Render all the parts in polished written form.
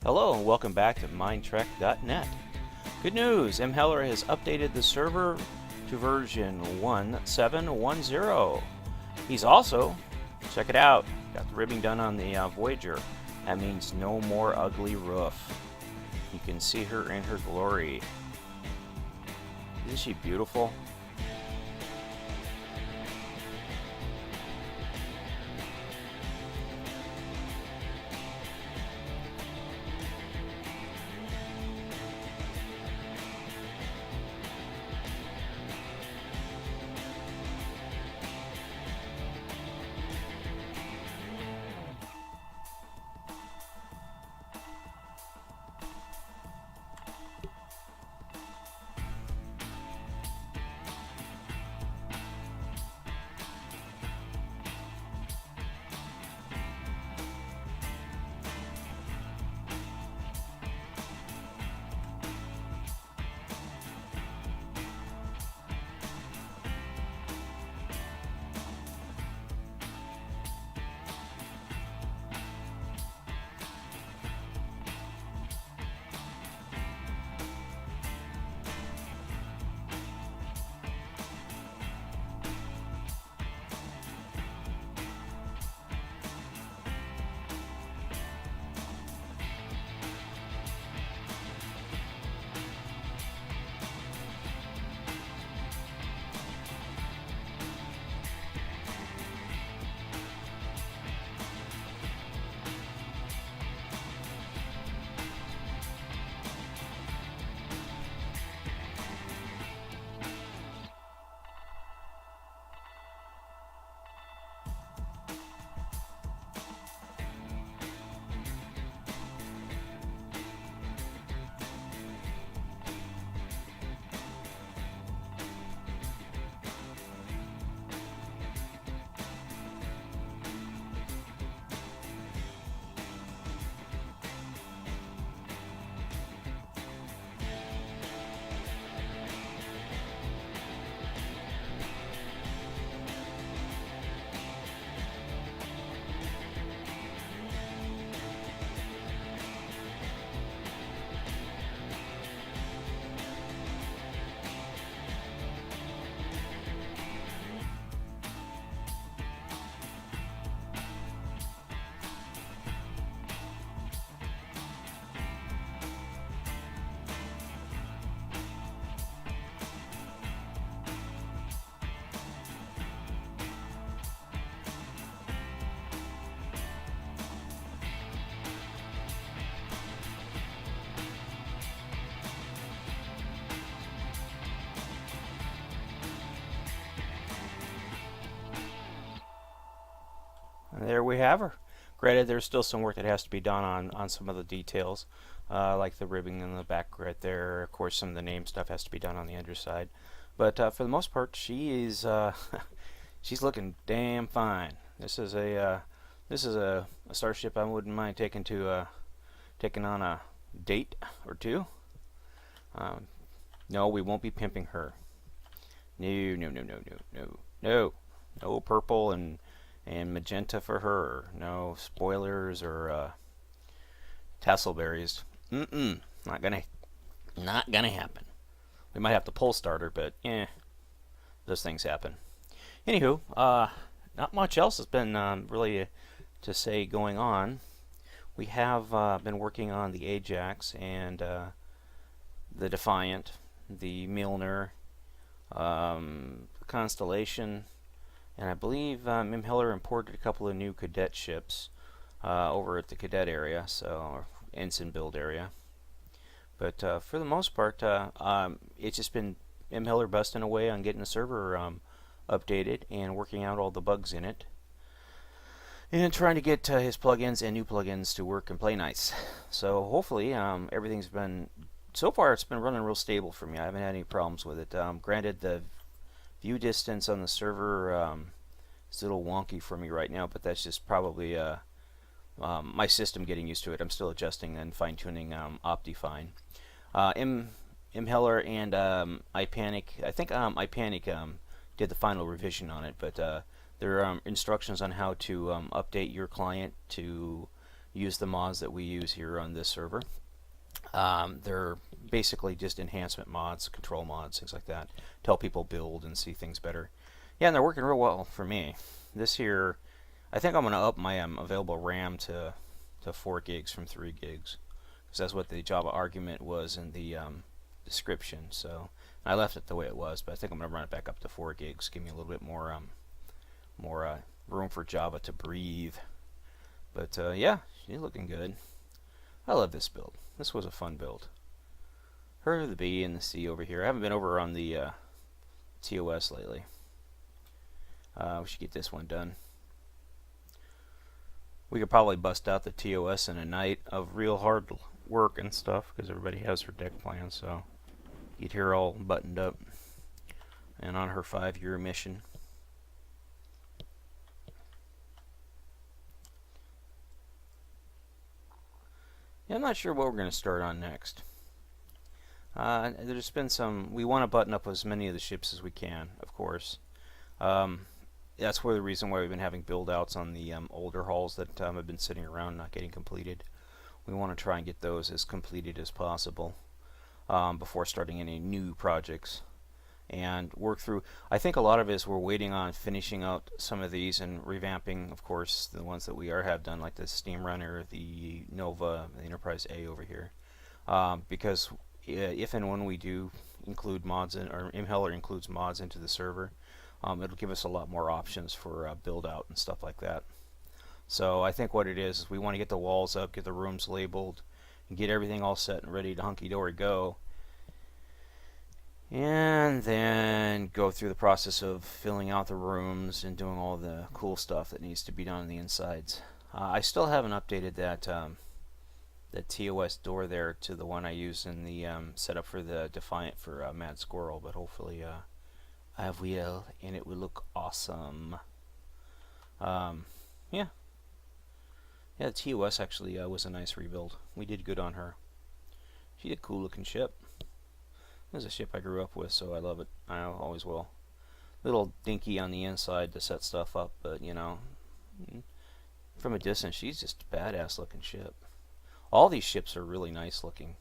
Hello and welcome back to Minetrek.net. Good news, M. Heller has updated the server to version 1710. He's also, check it out, got the ribbing done on the Voyager. That means no more ugly roof. You can see her in her glory. Isn't she beautiful? And there we have her. Granted, there's still some work that has to be done on some of the details, like the ribbing in the back right there. Of course, some of the name stuff has to be done on the underside. But for the most part, she is she's looking damn fine. This is a starship I wouldn't mind taking on a date or two. No, we won't be pimping her. No, no, no, no, no, no, no, no purple and magenta for her. No spoilers or tasselberries. Not gonna happen. We might have to pull starter, but those things happen. Anywho, not much else has been really to say going on. We have been working on the Ajax and the Defiant, the Milner, the Constellation, and I believe M. Heller imported a couple of new cadet ships over at the cadet area, so ensign build area. But for the most part, it's just been M. Heller busting away on getting the server updated and working out all the bugs in it, and trying to get his plugins and new plugins to work and play nice. So hopefully everything's been, so far it's been running real stable for me. I haven't had any problems with it. Granted, the view distance on the server is a little wonky for me right now, but that's just probably my system getting used to it. I'm still adjusting and fine-tuning Optifine. M. Heller and iPanic, I think iPanic did the final revision on it, but there are instructions on how to update your client to use the mods that we use here on this server. They're basically just enhancement mods, control mods, things like that, to help people build and see things better. Yeah, and they're working real well for me. This year, I think I'm going to up my available RAM to 4 gigs from 3 gigs, because that's what the Java argument was in the description. So I left it the way it was, but I think I'm going to run it back up to 4 gigs, give me a little bit more room for Java to breathe. But yeah, she's looking good. I love this build. This was a fun build. Her, the B, and the C over here. I haven't been over on the TOS lately. We should get this one done. We could probably bust out the TOS in a night of real hard work and stuff, because everybody has her deck plan, so get her all buttoned up and on her 5-year mission. Yeah, I'm not sure what we're going to start on next. There's been some... We want to button up as many of the ships as we can, of course. That's the reason why we've been having build-outs on the older hulls that have been sitting around not getting completed. We want to try and get those as completed as possible before starting any new projects. And work through... I think a lot of it is we're waiting on finishing out some of these and revamping, of course, the ones that we have done, like the Steam Runner, the Nova, the Enterprise A over here. Because if and when we do include mods, or Imheller includes mods into the server, it'll give us a lot more options for build out and stuff like that. So I think what it is we want to get the walls up, get the rooms labeled, and get everything all set and ready to hunky-dory go. And then go through the process of filling out the rooms and doing all the cool stuff that needs to be done on the insides. I still haven't updated that TOS door there to the one I used in the setup for the Defiant for Mad Squirrel, but hopefully I will, and it will look awesome. Yeah. Yeah, the TOS actually was a nice rebuild. We did good on her. She's a cool looking ship. This is a ship I grew up with, so I love it. I always will. Little dinky on the inside to set stuff up, but you know, from a distance, she's just a badass looking ship. All these ships are really nice looking.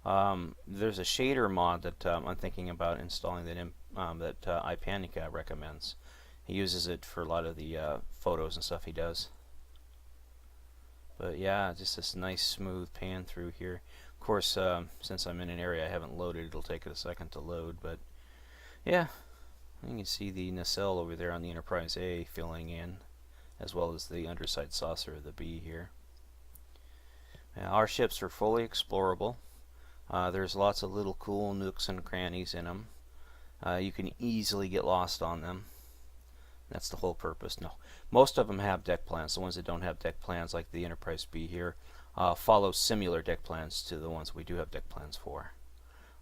There's a shader mod that I'm thinking about installing that iPanic recommends. He uses it for a lot of the photos and stuff he does. But yeah, just this nice smooth pan through here. Of course, since I'm in an area I haven't loaded, it'll take it a second to load, but yeah, you can see the nacelle over there on the Enterprise A filling in, as well as the underside saucer of the B here. Now, our ships are fully explorable. There's lots of little cool nooks and crannies in them. You can easily get lost on them. That's the whole purpose. No, most of them have deck plans. The ones that don't have deck plans, like the Enterprise B here, follow similar deck plans to the ones we do have deck plans for.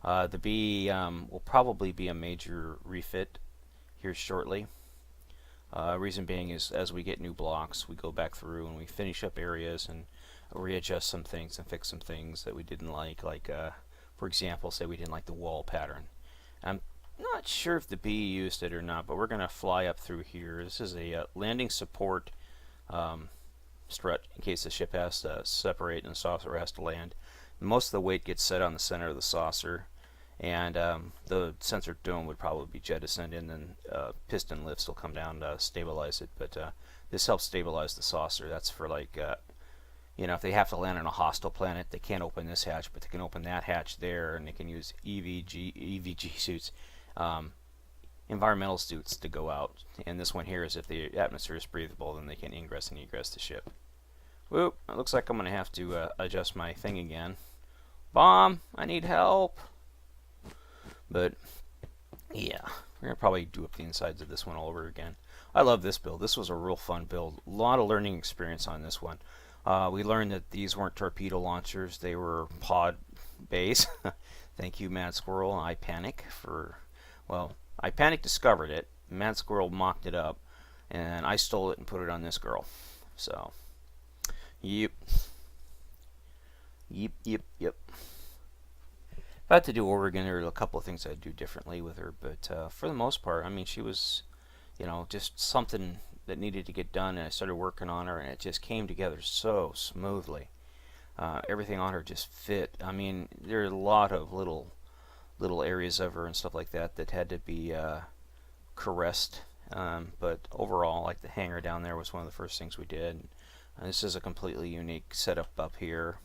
The B will probably be a major refit here shortly. Reason being is as we get new blocks, we go back through and we finish up areas and readjust some things and fix some things that we didn't like for example, say we didn't like the wall pattern. I'm not sure if the B used it or not, but we're going to fly up through here. This is a landing support strut in case the ship has to separate and the saucer has to land. Most of the weight gets set on the center of the saucer, and the sensor dome would probably be jettisoned, and then piston lifts will come down to stabilize it. But this helps stabilize the saucer. That's for like you know, if they have to land on a hostile planet, they can't open this hatch, but they can open that hatch there, and they can use EVG suits, environmental suits to go out. And this one here is if the atmosphere is breathable, then they can ingress and egress the ship. Whoop! It looks like I'm going to have to adjust my thing again. Bomb! I need help! But yeah, we're going to probably do up the insides of this one all over again. I love this build. This was a real fun build. A lot of learning experience on this one. We learned that these weren't torpedo launchers, they were pod base. Thank you, Mad Squirrel and iPanic for, well, iPanic discovered it, Mad Squirrel mocked it up, and I stole it and put it on this girl. So, yep. If I had to do over again, there are a couple of things I'd do differently with her, but for the most part, I mean, she was just something that needed to get done, and I started working on her, and it just came together so smoothly. Everything on her just fit. I mean, there are a lot of little areas of her and stuff like that that had to be caressed. But overall, like the hanger down there was one of the first things we did. This is a completely unique setup up here.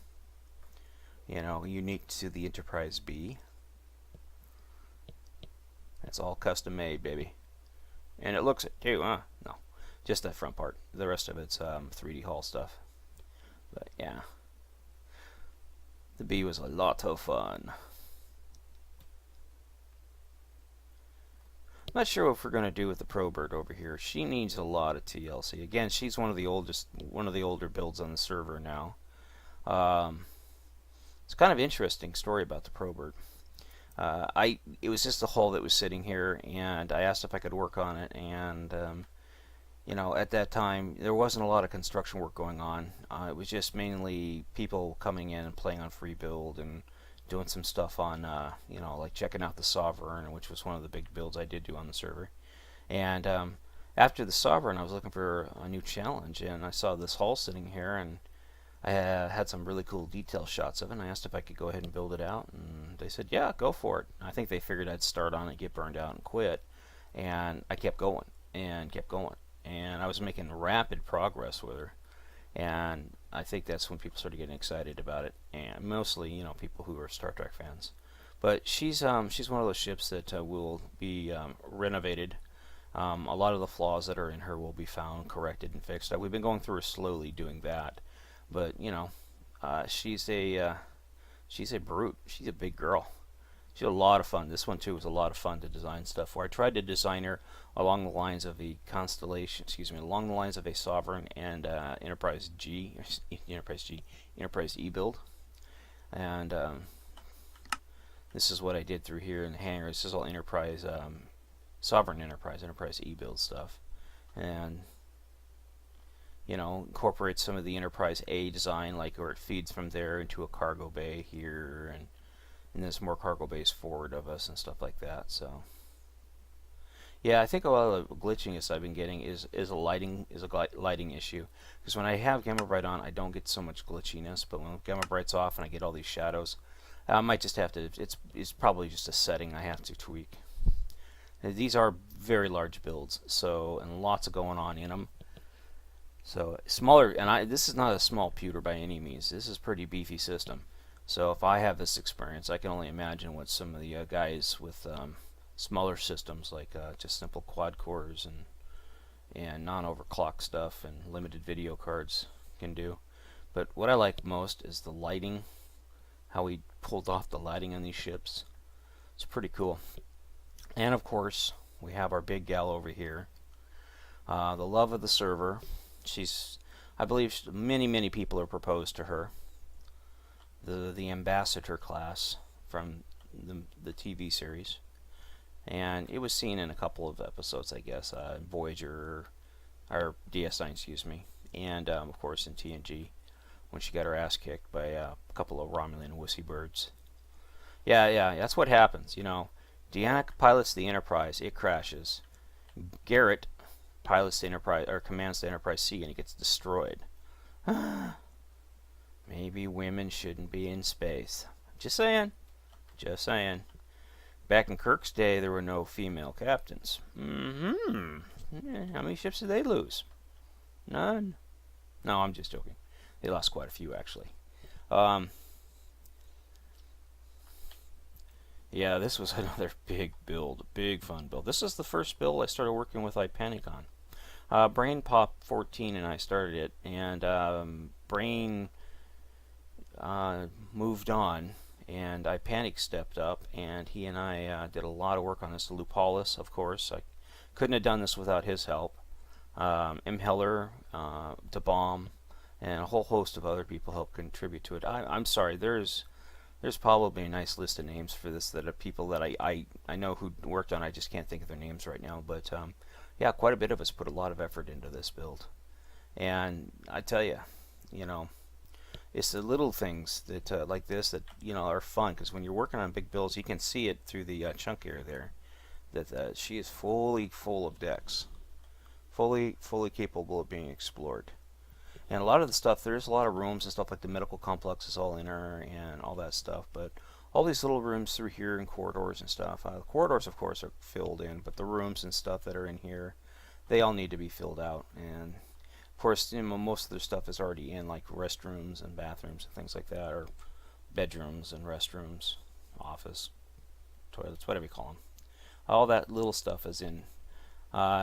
Unique to the Enterprise B. It's all custom made, baby. And it looks it too, huh? No, just that front part. The rest of it's 3D Hall stuff. But yeah, the B was a lot of fun. Not sure what we're going to do with the ProBird over here. She needs a lot of TLC. Again, she's one of the older builds on the server now. It's kind of interesting story about the ProBird. It was just a hull that was sitting here, and I asked if I could work on it, and at that time there wasn't a lot of construction work going on. It was just mainly people coming in and playing on free build and doing some stuff on like checking out the Sovereign, which was one of the big builds I did do on the server. And after the Sovereign, I was looking for a new challenge, and I saw this hull sitting here, and I had some really cool detail shots of it, and I asked if I could go ahead and build it out, and they said, yeah, go for it. I think they figured I'd start on it, get burned out, and quit, and I kept going, and kept going, and I was making rapid progress with her, and I think that's when people started getting excited about it, and mostly, people who are Star Trek fans. But she's one of those ships that will be renovated. A lot of the flaws that are in her will be found, corrected, and fixed. We've been going through her slowly doing that. But she's a brute. She's a big girl. She's a lot of fun. This one too was a lot of fun to design stuff for. I tried to design her along the lines of a Constellation, along the lines of a Sovereign and Enterprise E build. And this is what I did through here in the hangar. This is all Enterprise, Sovereign Enterprise E build stuff, and incorporate some of the Enterprise A design, like where it feeds from there into a cargo bay here, and there's more cargo bays forward of us and stuff like that. So yeah, I think a lot of the glitchiness I've been getting is a lighting issue, because when I have Gamma Bright on, I don't get so much glitchiness, but when Gamma Bright's off and I get all these shadows, I might just have to, it's probably just a setting I have to tweak. And these are very large builds, and lots of going on in them. So smaller, and this is not a small pewter by any means. This is a pretty beefy system. So if I have this experience, I can only imagine what some of the guys with smaller systems, like just simple quad cores and non-overclock stuff and limited video cards, can do. But what I like most is the lighting, how we pulled off the lighting on these ships. It's pretty cool. And of course, we have our big gal over here, the love of the server. I believe many people are proposed to her. The ambassador class from the TV series, and it was seen in a couple of episodes, I guess, Voyager, or DS9, excuse me, and of course in TNG when she got her ass kicked by a couple of Romulan wussy birds. Yeah, that's what happens. Deanna pilots the Enterprise, it crashes. Garrett pilots the Enterprise, or commands the Enterprise C, and it gets destroyed. Maybe women shouldn't be in space. Just saying. Back in Kirk's day, there were no female captains. How many ships did they lose? None. No, I'm just joking. They lost quite a few, actually. Yeah, this was another big build, big fun build. This is the first build I started working with iPanic on. Brain Pop 14 and I started it, and Brain moved on, and iPanic stepped up, and he and I did a lot of work on this. Lou Paulus, of course. I couldn't have done this without his help. M. Heller, DeBaum, and a whole host of other people helped contribute to it. I'm sorry, there's probably a nice list of names for this that are people that I know who worked on. I just can't think of their names right now, but yeah, quite a bit of us put a lot of effort into this build. And I tell you, it's the little things that like this that are fun, because when you're working on big builds, you can see it through the chunk area there that she is fully full of decks. fully capable of being explored. And a lot of the stuff, there's a lot of rooms and stuff like the medical complex is all inner and all that stuff, but all these little rooms through here and corridors and stuff. The corridors, of course, are filled in, but the rooms and stuff that are in here, they all need to be filled out. And of course, you know, most of their stuff is already in, like restrooms and bathrooms and things like that, or bedrooms and restrooms, office, toilets, whatever you call them. All that little stuff is in.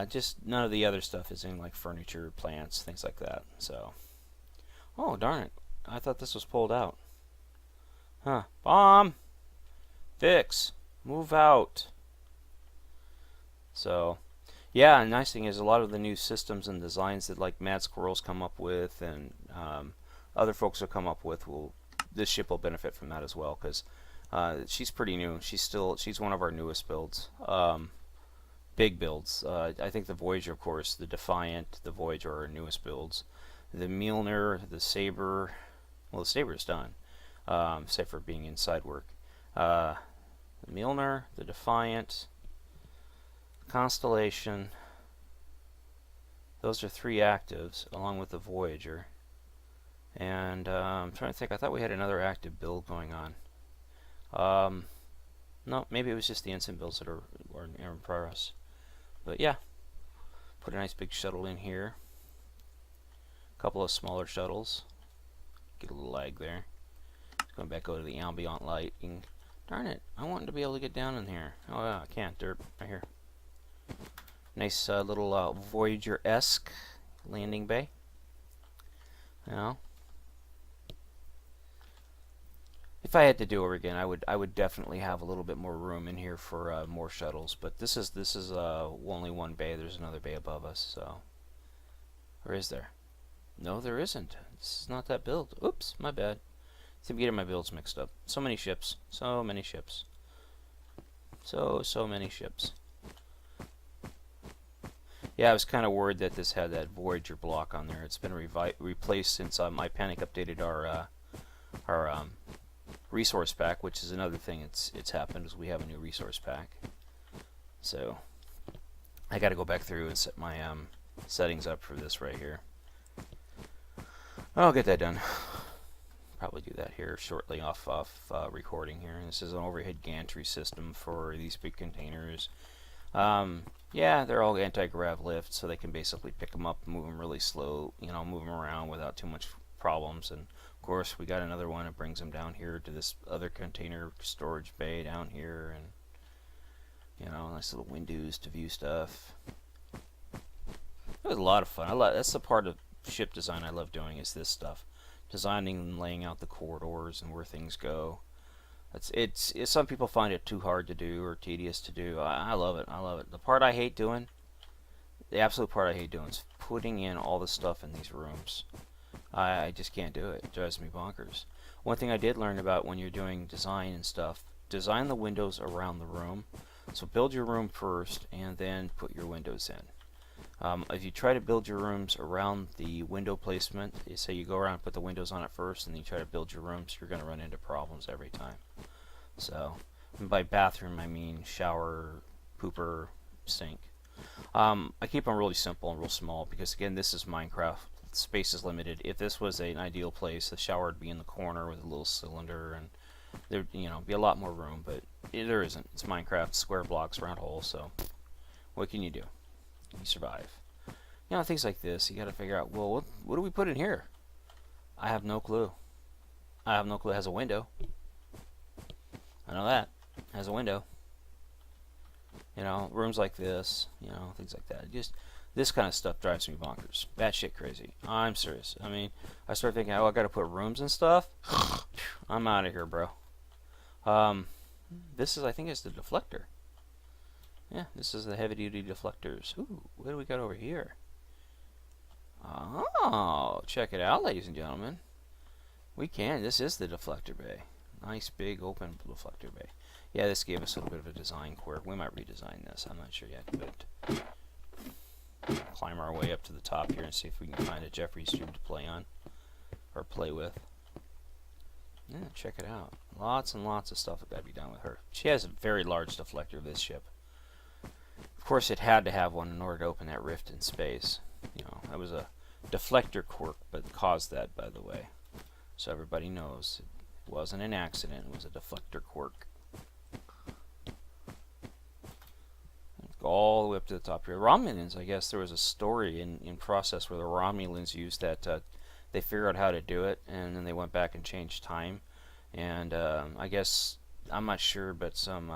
Just none of the other stuff is in, like furniture, plants, things like that. So, oh darn it! I thought this was pulled out. Huh? Bomb! Fix! Move out! So, yeah. And nice thing is a lot of the new systems and designs that like Mad Squirrels come up with, and other folks will come up with, this ship will benefit from that as well, because she's pretty new. She's one of our newest builds. Big builds. I think the Voyager, of course, the Defiant, the Voyager are our newest builds. The Mjolnir, the Saber. Well, the Saber is done, save for being inside work. The Mjolnir, the Defiant, Constellation. Those are 3 actives, along with the Voyager. And I'm trying to think. I thought we had another active build going on. No, maybe it was just the ensign builds that are in progress. But yeah, put a nice big shuttle in here. A couple of smaller shuttles. Get a little lag there. Going back over to the ambient light. Darn it, I want to be able to get down in here. Oh yeah, I can't. Dirt right here. Nice little Voyager-esque landing bay. You know, if I had to do it over again, I would definitely have a little bit more room in here for more shuttles. But this is only one bay. There's another bay above us. So, or is there? No, there isn't. This is not that build. Oops, my bad. I'm getting my builds mixed up. So many ships. So many ships. So many ships. Yeah, I was kind of worried that this had that Voyager block on there. It's been replaced since my Panic updated our resource pack, which is another thing it's happened, is we have a new resource pack. So I got to go back through and set my settings up for this right here. I'll get that done. Probably do that here shortly off recording here. This is an overhead gantry system for these big containers. Yeah, they're all anti-grav lift, so they can basically pick them up, move them really slow, you know, move them around without too much problems. And of course, we got another one that brings them down here to this other container storage bay down here, and you know, nice little windows to view stuff. It was a lot of fun. That's the part of ship design I love doing, is this stuff, designing and laying out the corridors and where things go. It's some people find it too hard to do or tedious to do. I love it. I love it. The part I hate doing, the absolute part I hate doing, is putting in all the stuff in these rooms. I just can't do it. It drives me bonkers. One thing I did learn about when you're doing design and stuff, design the windows around the room. So build your room first and then put your windows in. If you try to build your rooms around the window placement, say you go around and put the windows on it first and then you try to build your rooms, you're going to run into problems every time. So, and by bathroom I mean shower, pooper, sink. I keep them really simple and real small because, again, this is Minecraft. Space is limited. If this was an ideal place, the shower would be in the corner with a little cylinder, and there'd, you know, be a lot more room, but there isn't. It's Minecraft, square blocks, round holes, so what can you do? You survive. You know, things like this, you got to figure out, well, what do we put in here? I have no clue. I have no clue. It has a window. I know that. It has a window. You know, rooms like this, you know, things like that. Just this kind of stuff drives me bonkers. Batshit crazy. I'm serious. I mean, I start thinking, oh, I got to put rooms and stuff. I'm out of here, bro. This is, I think, it's the deflector. Yeah, this is the heavy-duty deflectors. Ooh, what do we got over here? Oh, check it out, ladies and gentlemen. We can. This is the deflector bay. Nice, big, open deflector bay. Yeah, this gave us a little bit of a design quirk. We might redesign this. I'm not sure yet, but climb our way up to the top here and see if we can find a Jeffries tube to play on or play with. Yeah, check it out. Lots and lots of stuff that got to be done with her. She has a very large deflector, this ship. Of Of course, it had to have one in order to open that rift in space. You know, that was a deflector quirk, but caused that, by the way. So everybody knows it wasn't an accident. It was a deflector quirk. All the way up to the top here. Romulans, I guess there was a story in process where the Romulans used that. They figured out how to do it, and then they went back and changed time. And I guess, I'm not sure, but some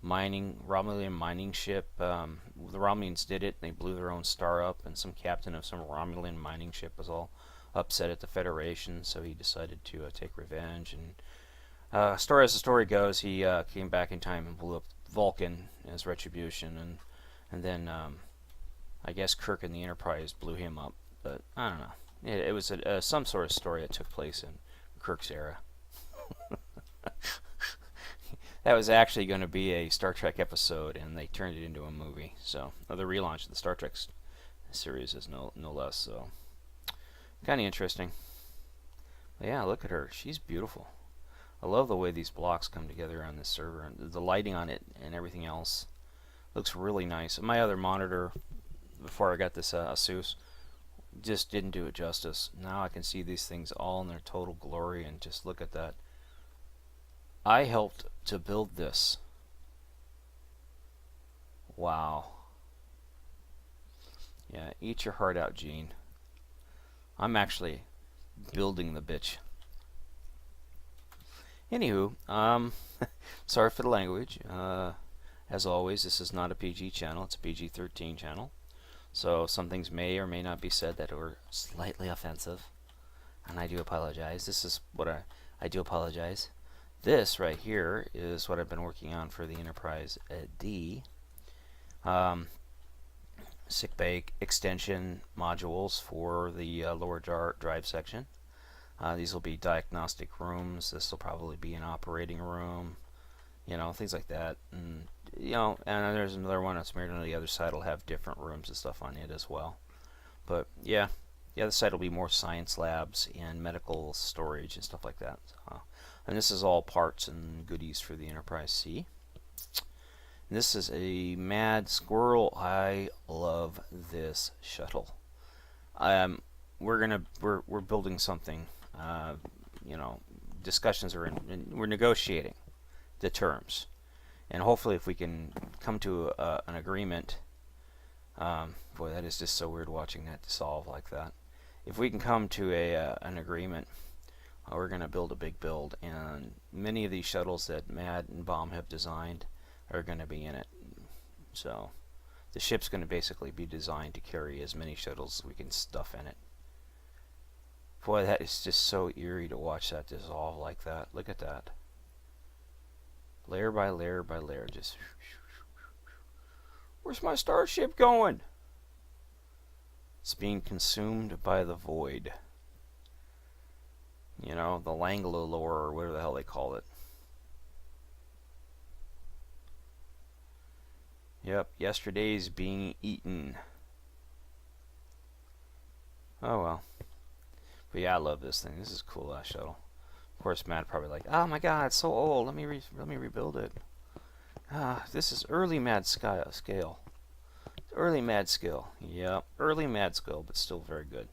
Romulan mining ship, the Romulans did it. They blew their own star up, and some captain of some Romulan mining ship was all upset at the Federation, so he decided to take revenge. And as the story goes, he came back in time and blew up Vulcan as retribution, and then I guess Kirk and the Enterprise blew him up. But I don't know. It was some sort of story that took place in Kirk's era. That was actually going to be a Star Trek episode, and they turned it into a movie. So the relaunch of the Star Trek series is no less. So kind of interesting. But yeah, look at her. She's beautiful. I love the way these blocks come together on this server, and the lighting on it and everything else looks really nice. My other monitor, before I got this Asus, just didn't do it justice. Now I can see these things all in their total glory, and just look at that. I helped to build this. Wow. Yeah, eat your heart out, Gene. I'm actually building the bitch. Anywho, sorry for the language. As always, this is not a PG channel. It's a PG-13 channel. So some things may or may not be said that are slightly offensive. And I do apologize. This is what I do apologize. This right here is what I've been working on for the Enterprise D. Sickbay extension modules for the lower drive section. These will be diagnostic rooms. This will probably be an operating room, you know, things like that. And you know, and there's another one that's mirrored on the other side. Will have different rooms and stuff on it as well. But yeah, the other side will be more science labs and medical storage and stuff like that. And this is all parts and goodies for the Enterprise C. And this is a Mad Squirrel. I love this shuttle. We're building something. You know, discussions are in, we're negotiating the terms, and hopefully if we can come to an agreement, boy, that is just so weird watching that dissolve like that. If we can come to an agreement, we're going to build a big build, and many of these shuttles that Mad and Bomb have designed are going to be in it. So the ship's going to basically be designed to carry as many shuttles as we can stuff in it. Boy, that is just so eerie to watch that dissolve like that. Look at that. Layer by layer by layer, just... Where's my starship going? It's being consumed by the void. You know, the Langlo lore, or whatever the hell they call it. Yep, yesterday's being eaten. Oh well. But yeah, I love this thing. This is a cool shuttle. Of course, Matt probably like, oh my god, it's so old. Let me rebuild it. This is early Mad scale. Early Mad scale. Yep, early Mad scale, but still very good.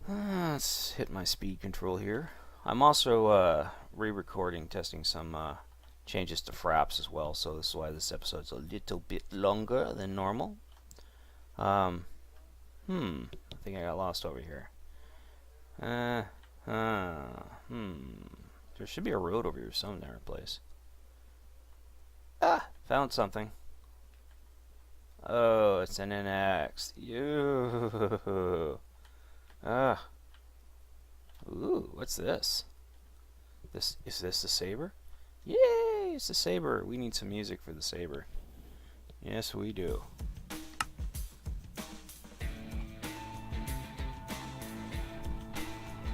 Let's hit my speed control here. I'm also re-recording, testing some changes to fraps as well. So this is why this episode's a little bit longer than normal. I think I got lost over here. There should be a road over here somewhere, place. Found something. Oh, it's an NX. Ooh, what's this? Is this the Saber? Yay, it's the Saber. We need some music for the Saber. Yes, we do.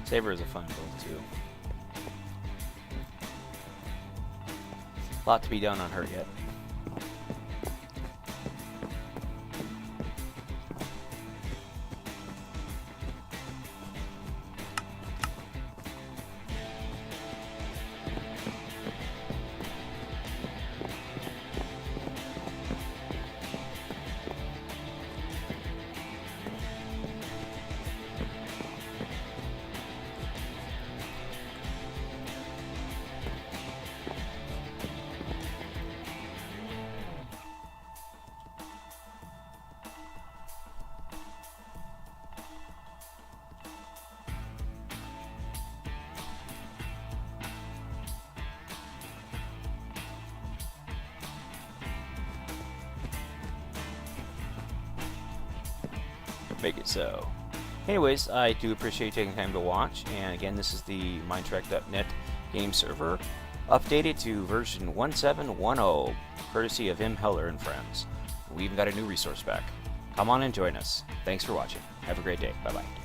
Saber is a fun build too. A lot to be done on her yet. Make it so. Anyways, I do appreciate you taking time to watch, and again, this is the Minetrek.net game server, updated to version 1710, courtesy of M. Heller and Friends. We even got a new resource back. Come on and join us. Thanks for watching. Have a great day. Bye-bye.